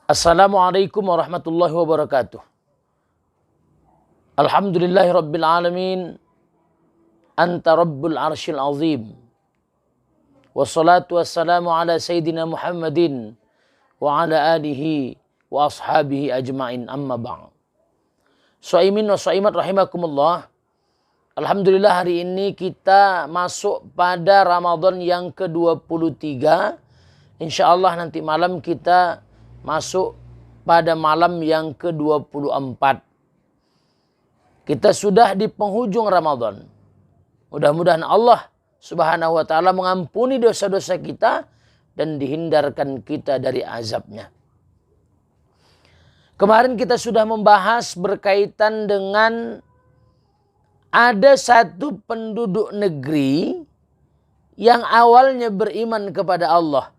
Assalamualaikum warahmatullahi wabarakatuh. Alhamdulillahi rabbil alamin. Anta rabbul arsyil azim. Wassalatu wassalamu ala sayyidina Muhammadin wa ala alihi wa ashabihi ajma'in, amma ba'd. Shaimin wa shaimat rahimakumullah. Alhamdulillah, hari ini kita masuk pada Ramadan yang ke-23. Insyaallah nanti malam kita masuk pada malam yang ke-24. Kita sudah di penghujung Ramadan. Mudah-mudahan Allah Subhanahu wa ta'ala mengampuni dosa-dosa kita dan dihindarkan kita dari azabnya. Kemarin kita sudah membahas berkaitan dengan ada satu penduduk negeri yang awalnya beriman kepada Allah.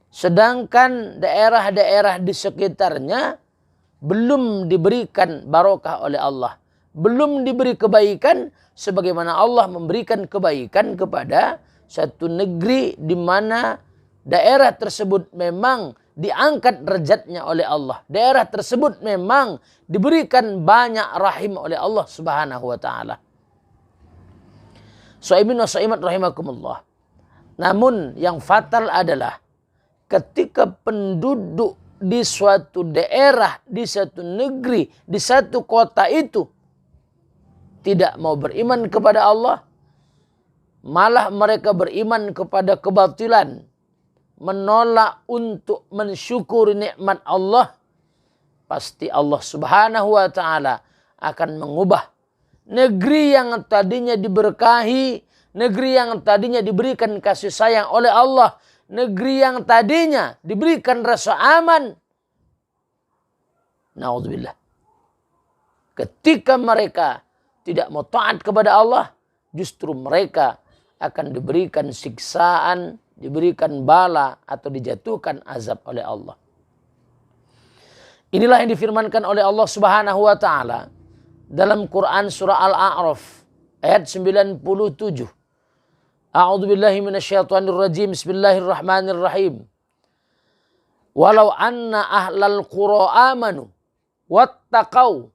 Sedangkan daerah-daerah di sekitarnya belum diberikan barokah oleh Allah. Belum diberi kebaikan sebagaimana Allah memberikan kebaikan kepada satu negeri di mana daerah tersebut memang diangkat derajatnya oleh Allah. Daerah tersebut memang diberikan banyak rahim oleh Allah Subhanahu wa ta'ala. Shaimin wa shaimat rahimakumullah. Namun yang fatal adalah ketika penduduk di suatu daerah, di satu negeri, di satu kota itu tidak mau beriman kepada Allah, malah mereka beriman kepada kebatilan, menolak untuk mensyukuri nikmat Allah, pasti Allah Subhanahu wa ta'ala akan mengubah negeri yang tadinya diberkahi, negeri yang tadinya diberikan kasih sayang oleh Allah, negeri yang tadinya diberikan rasa aman. Na'udzubillah. Ketika mereka tidak mau taat kepada Allah, justru mereka akan diberikan siksaan, diberikan bala atau dijatuhkan azab oleh Allah. Inilah yang difirmankan oleh Allah Subhanahu wa ta'ala dalam Quran surah Al-A'raf ayat 97. A'udzu billahi minasyaitonir rajim. Bismillahirrahmanirrahim. Walau anna ahlal qura amanu wattaqau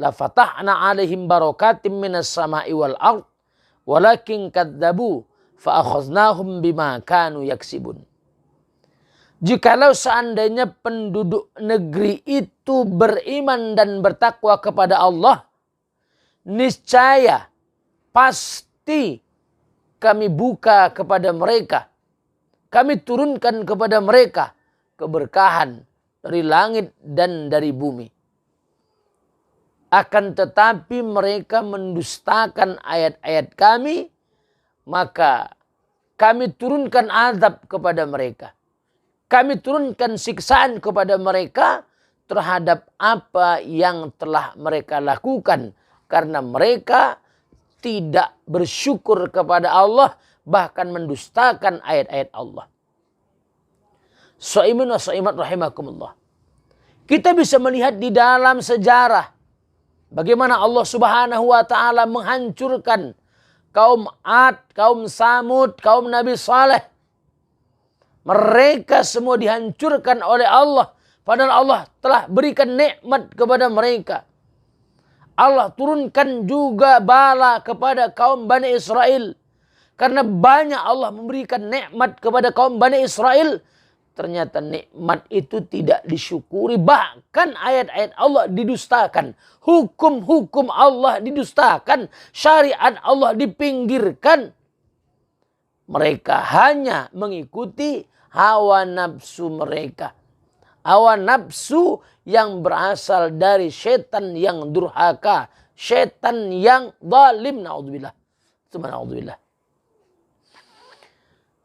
la fatahna 'alaihim barakatim minas sama'i wal ard walakin kadzabu fa akhaznahum bima kanu yaksibun. Jikalau seandainya penduduk negeri itu beriman dan bertakwa kepada Allah, niscaya pasti kami buka kepada mereka, kami turunkan kepada mereka keberkahan dari langit dan dari bumi. Akan tetapi mereka mendustakan ayat-ayat kami, maka kami turunkan azab kepada mereka. Kami turunkan siksaan kepada mereka terhadap apa yang telah mereka lakukan. Karena mereka tidak bersyukur kepada Allah, bahkan mendustakan ayat-ayat Allah. Shaimin wa shaimat rahimakumullah. Kita bisa melihat di dalam sejarah bagaimana Allah Subhanahu wa ta'ala menghancurkan kaum Ad, kaum Samud, kaum Nabi Saleh. Mereka semua dihancurkan oleh Allah, padahal Allah telah berikan nikmat kepada mereka. Allah turunkan juga bala kepada kaum Bani Israel. Karena banyak Allah memberikan nikmat kepada kaum Bani Israel. Ternyata nikmat itu tidak disyukuri. Bahkan ayat-ayat Allah didustakan. Hukum-hukum Allah didustakan. Syariat Allah dipinggirkan. Mereka hanya mengikuti hawa nafsu mereka. Hawa nafsu yang berasal dari setan yang durhaka, setan yang zalim, naudzubillah. Subhanallah.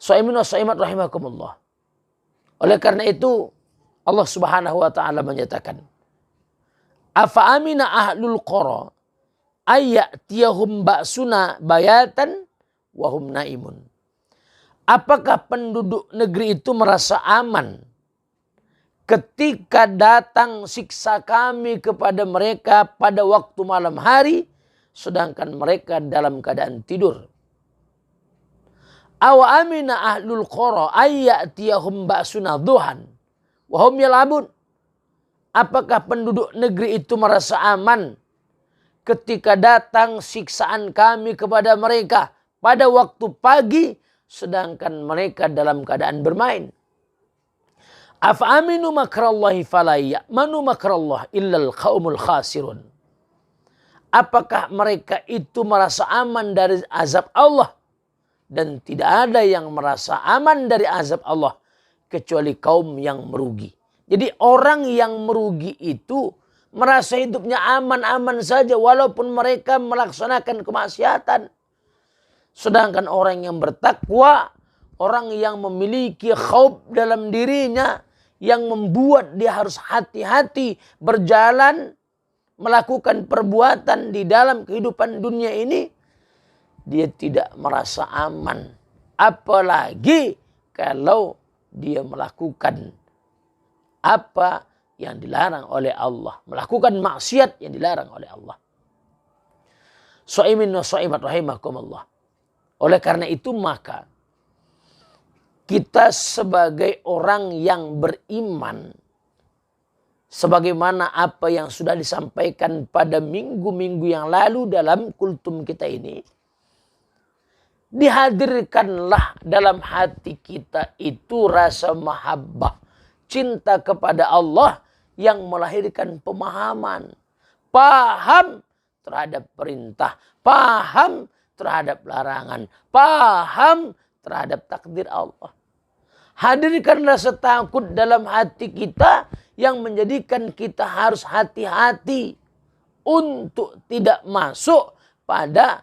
Shaimin wa shaimat rahimakumullah. Oleh karena itu Allah Subhanahu wa ta'ala menyatakan, afa amina ahlul qura ayyatiyahum ba'suna bayatan wa hum naimun. Apakah penduduk negeri itu merasa aman ketika datang siksa kami kepada mereka pada waktu malam hari, sedangkan mereka dalam keadaan tidur? Awa amina ahlul qura ayyatiyahum ba'suna duhan wa hum yal'abun. Apakah penduduk negeri itu merasa aman ketika datang siksaan kami kepada mereka pada waktu pagi sedangkan mereka dalam keadaan bermain? Af'aminu makrallahi fala ya'manu makrallah illal qaumul khasirun. Apakah mereka itu merasa aman dari azab Allah? Dan tidak ada yang merasa aman dari azab Allah kecuali kaum yang merugi. Jadi orang yang merugi itu merasa hidupnya aman-aman saja walaupun mereka melaksanakan kemaksiatan. Sedangkan orang yang bertakwa, orang yang memiliki khauf dalam dirinya, yang membuat dia harus hati-hati berjalan, melakukan perbuatan di dalam kehidupan dunia ini, dia tidak merasa aman. Apalagi kalau dia melakukan apa yang dilarang oleh Allah. Melakukan maksiat yang dilarang oleh Allah. Sha'imin wa sha'imat rahimakumullah. Oleh karena itu maka kita sebagai orang yang beriman, sebagaimana apa yang sudah disampaikan pada minggu-minggu yang lalu dalam kultum kita ini, dihadirkanlah dalam hati kita itu rasa mahabbah, cinta kepada Allah yang melahirkan pemahaman, paham terhadap perintah, paham terhadap larangan, paham terhadap takdir Allah. Hadirkan rasa takut dalam hati kita yang menjadikan kita harus hati-hati untuk tidak masuk pada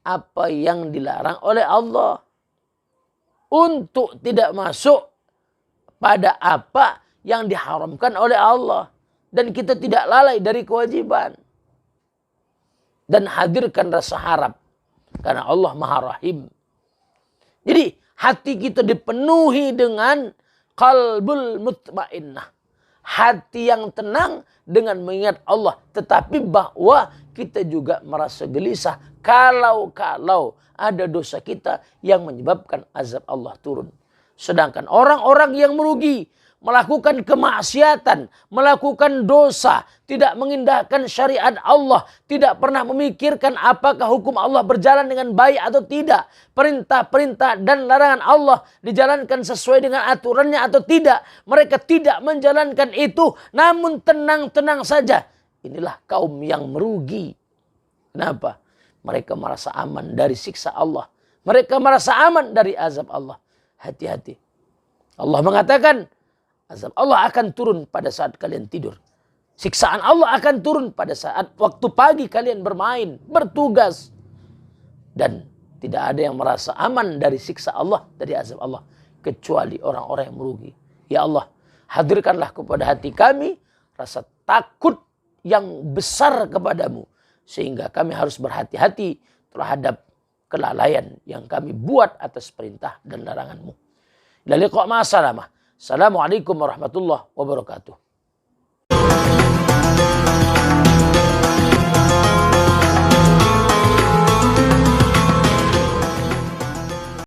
apa yang dilarang oleh Allah. Untuk tidak masuk pada apa yang diharamkan oleh Allah. Dan kita tidak lalai dari kewajiban. Dan hadirkan rasa harap. Karena Allah Maha Rahim. Jadi hati kita dipenuhi dengan qalbul mutmainnah. Hati yang tenang dengan mengingat Allah. Tetapi bahwa kita juga merasa gelisah. Kalau ada dosa kita yang menyebabkan azab Allah turun. Sedangkan orang-orang yang merugi, melakukan kemaksiatan, melakukan dosa, tidak mengindahkan syariat Allah, tidak pernah memikirkan apakah hukum Allah berjalan dengan baik atau tidak, perintah-perintah dan larangan Allah dijalankan sesuai dengan aturannya atau tidak, mereka tidak menjalankan itu, namun tenang-tenang saja. Inilah kaum yang merugi. Kenapa? Mereka merasa aman dari siksa Allah. Mereka merasa aman dari azab Allah. Hati-hati. Allah mengatakan, azab Allah akan turun pada saat kalian tidur. Siksaan Allah akan turun pada saat waktu pagi kalian bermain, bertugas. Dan tidak ada yang merasa aman dari siksa Allah, dari azab Allah. Kecuali orang-orang yang merugi. Ya Allah, hadirkanlah kepada hati kami rasa takut yang besar kepadamu. Sehingga kami harus berhati-hati terhadap kelalaian yang kami buat atas perintah dan laranganmu. Ila liqa' ma'as salamah. Assalamualaikum warahmatullahi wabarakatuh.